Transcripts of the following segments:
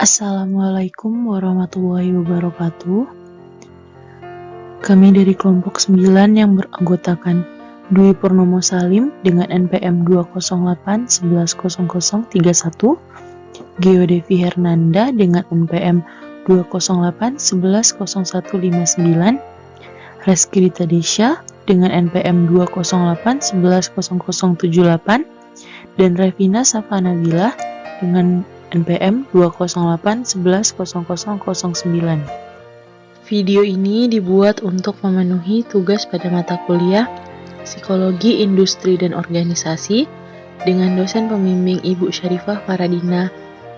Assalamualaikum warahmatullahi wabarakatuh. Kami dari kelompok 9 yang beranggotakan Dwi Purnomo Salim dengan NPM 208110031, Geo Devi Hernanda dengan NPM 208110159, Reski Rita Desya dengan NPM 208110078, dan Revina Safa Nabila dengan NPM 208110009. Video ini dibuat untuk memenuhi tugas pada mata kuliah Psikologi Industri dan Organisasi dengan dosen pembimbing Ibu Syarifah Faradina,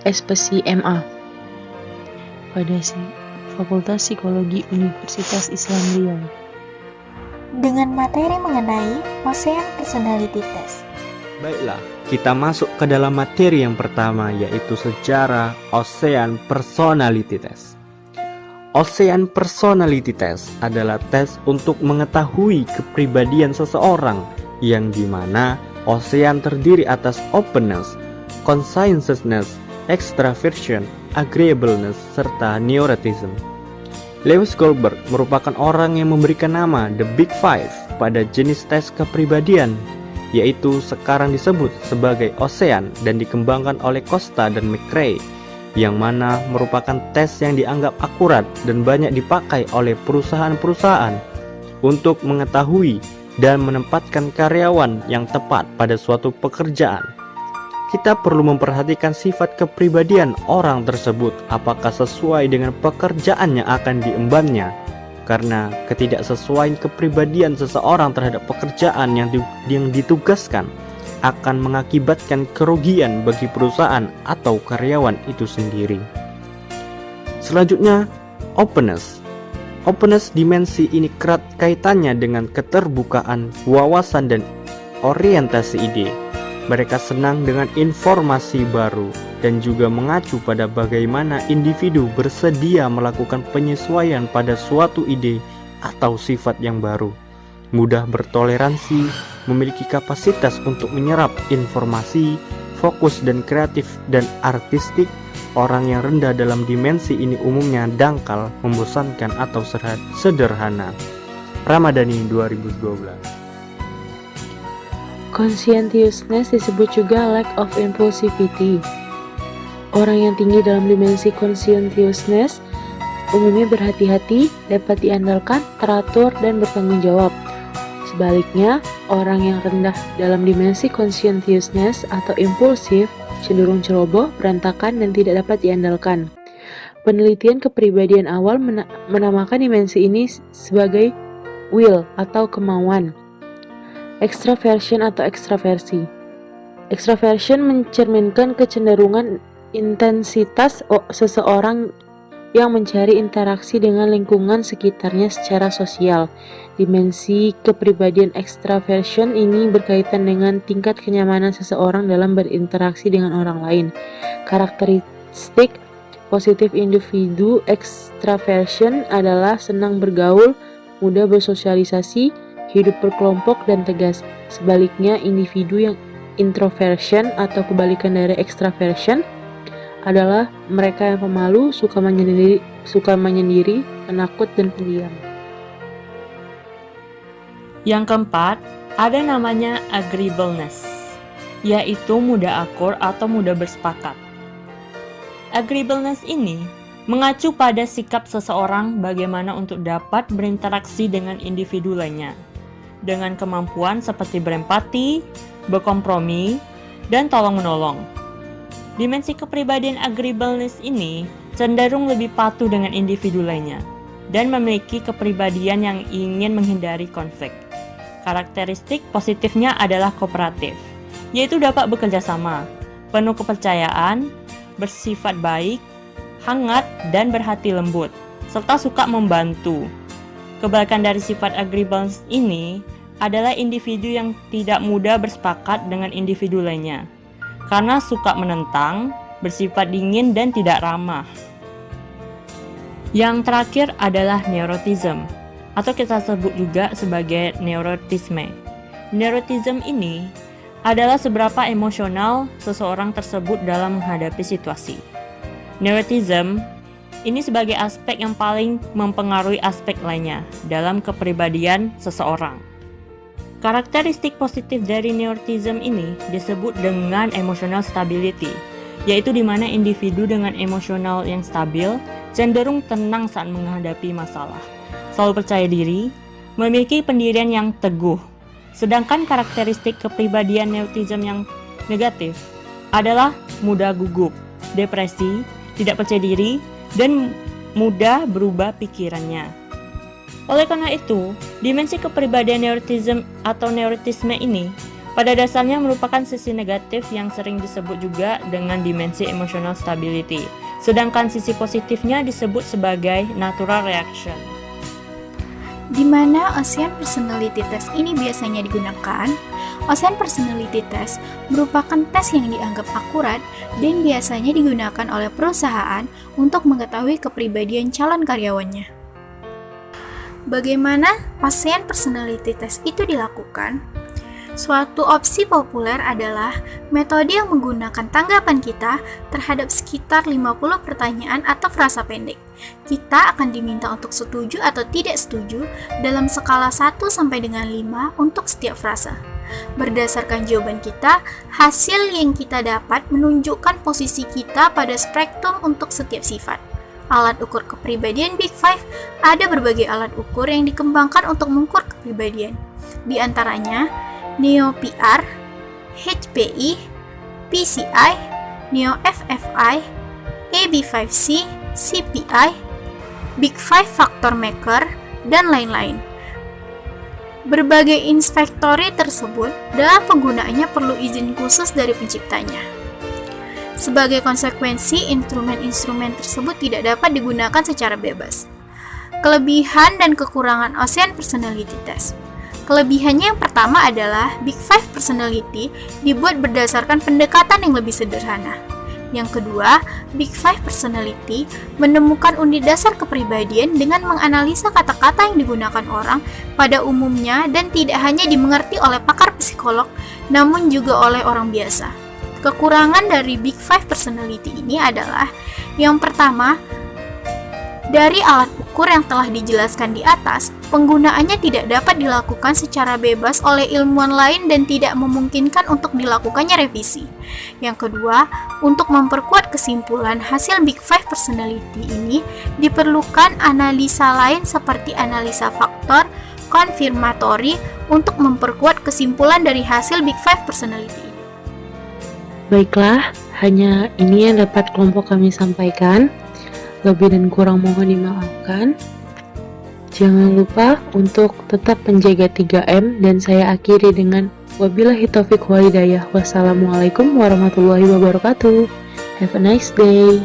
SPSI MA pada Fakultas Psikologi Universitas Islam Riau. Dengan materi mengenai Ocean Personality Test. Baiklah, kita masuk ke dalam materi yang pertama, yaitu sejarah Ocean Personality Test. Ocean Personality Test adalah tes untuk mengetahui kepribadian seseorang, yang dimana Ocean terdiri atas openness, conscientiousness, extraversion, agreeableness, serta neuroticism. Lewis Goldberg merupakan orang yang memberikan nama The Big Five pada jenis tes kepribadian, yaitu sekarang disebut sebagai Ocean dan dikembangkan oleh Costa dan McCrae, yang mana merupakan tes yang dianggap akurat dan banyak dipakai oleh perusahaan-perusahaan untuk mengetahui dan menempatkan karyawan yang tepat pada suatu pekerjaan. Kita perlu memperhatikan sifat kepribadian orang tersebut, apakah sesuai dengan pekerjaan yang akan diembannya, karena ketidaksesuaian kepribadian seseorang terhadap pekerjaan yang ditugaskan akan mengakibatkan kerugian bagi perusahaan atau karyawan itu sendiri. Selanjutnya, openness. Openness dimensi ini erat kaitannya dengan keterbukaan, wawasan, dan orientasi ide. Mereka senang dengan informasi baru dan juga mengacu pada bagaimana individu bersedia melakukan penyesuaian pada suatu ide atau sifat yang baru. Mudah bertoleransi, memiliki kapasitas untuk menyerap informasi, fokus dan kreatif dan artistik. Orang yang rendah dalam dimensi ini umumnya dangkal, membosankan atau sederhana. Ramadhani 2012. Conscientiousness disebut juga lack of impulsivity. Orang yang tinggi dalam dimensi conscientiousness umumnya berhati-hati, dapat diandalkan, teratur, dan bertanggung jawab. Sebaliknya, orang yang rendah dalam dimensi conscientiousness atau impulsif cenderung ceroboh, berantakan, dan tidak dapat diandalkan. Penelitian kepribadian awal menamakan dimensi ini sebagai will atau kemauan. Extraversion atau ekstraversi. Extraversion mencerminkan kecenderungan intensitas seseorang yang mencari interaksi dengan lingkungan sekitarnya secara sosial. Dimensi kepribadian extraversion ini berkaitan dengan tingkat kenyamanan seseorang dalam berinteraksi dengan orang lain. Karakteristik positif individu extraversion adalah senang bergaul, mudah bersosialisasi, hidup berkelompok, dan tegas. Sebaliknya, individu yang introversion atau kebalikan dari extraversion adalah mereka yang pemalu, suka menyendiri, penakut, dan pendiam. Yang keempat, ada namanya agreeableness, yaitu mudah akur atau mudah bersepakat. Agreeableness ini mengacu pada sikap seseorang bagaimana untuk dapat berinteraksi dengan individu lainnya, dengan kemampuan seperti berempati, berkompromi, dan tolong-menolong. Dimensi kepribadian agreeableness ini cenderung lebih patuh dengan individu lainnya dan memiliki kepribadian yang ingin menghindari konflik. Karakteristik positifnya adalah kooperatif, yaitu dapat bekerja sama, penuh kepercayaan, bersifat baik, hangat, dan berhati lembut, serta suka membantu. Kebalikan dari sifat agreeableness ini adalah individu yang tidak mudah bersepakat dengan individu lainnya, karena suka menentang, bersifat dingin, dan tidak ramah. Yang terakhir adalah neuroticism, atau kita sebut juga sebagai neurotisme. Neuroticism ini adalah seberapa emosional seseorang tersebut dalam menghadapi situasi. neuroticism ini sebagai aspek yang paling mempengaruhi aspek lainnya dalam kepribadian seseorang. Karakteristik positif dari neuroticism ini disebut dengan emotional stability, yaitu di mana individu dengan emosional yang stabil cenderung tenang saat menghadapi masalah, selalu percaya diri, memiliki pendirian yang teguh. Sedangkan karakteristik kepribadian neuroticism yang negatif adalah mudah gugup, depresi, tidak percaya diri, dan mudah berubah pikirannya. Oleh karena itu, dimensi kepribadian neuroticism atau neurotisme ini pada dasarnya merupakan sisi negatif yang sering disebut juga dengan dimensi emotional stability, sedangkan sisi positifnya disebut sebagai natural reaction. Di mana Ocean Personality Test ini biasanya digunakan? Ocean Personality Test merupakan tes yang dianggap akurat dan biasanya digunakan oleh perusahaan untuk mengetahui kepribadian calon karyawannya. Bagaimana Ocean Personality Test itu dilakukan? Suatu opsi populer adalah metode yang menggunakan tanggapan kita terhadap sekitar 50 pertanyaan atau frasa pendek. Kita akan diminta untuk setuju atau tidak setuju dalam skala 1 sampai dengan 5 untuk setiap frasa. Berdasarkan jawaban kita, hasil yang kita dapat menunjukkan posisi kita pada spektrum untuk setiap sifat. Alat ukur kepribadian Big Five, ada berbagai alat ukur yang dikembangkan untuk mengukur kepribadian. Di antaranya, Neo-PR, HPI, PCI, Neo-FFI, AB5C, CPI, Big Five Factor Maker, dan lain-lain. Berbagai inspektori tersebut dalam penggunaannya perlu izin khusus dari penciptanya. Sebagai konsekuensi, instrumen-instrumen tersebut tidak dapat digunakan secara bebas. Kelebihan dan kekurangan Ocean Personality Test. Kelebihannya yang pertama adalah Big Five Personality dibuat berdasarkan pendekatan yang lebih sederhana. Yang kedua, Big Five Personality menemukan unit dasar kepribadian dengan menganalisa kata-kata yang digunakan orang pada umumnya dan tidak hanya dimengerti oleh pakar psikolog, namun juga oleh orang biasa. Kekurangan dari Big Five Personality ini adalah yang pertama, dari alat ukur yang telah dijelaskan di atas, penggunaannya tidak dapat dilakukan secara bebas oleh ilmuwan lain dan tidak memungkinkan untuk dilakukannya revisi. Yang kedua, untuk memperkuat kesimpulan hasil Big Five Personality ini, diperlukan analisa lain seperti analisa faktor konfirmatori untuk memperkuat kesimpulan dari hasil Big Five Personality ini. Baiklah, hanya ini yang dapat kelompok kami sampaikan. Lebih dan kurang mohon dimaafkan. Jangan lupa untuk tetap menjaga 3M dan saya akhiri dengan wabillahi taufiq wal hidayah. Wassalamualaikum warahmatullahi wabarakatuh. Have a nice day.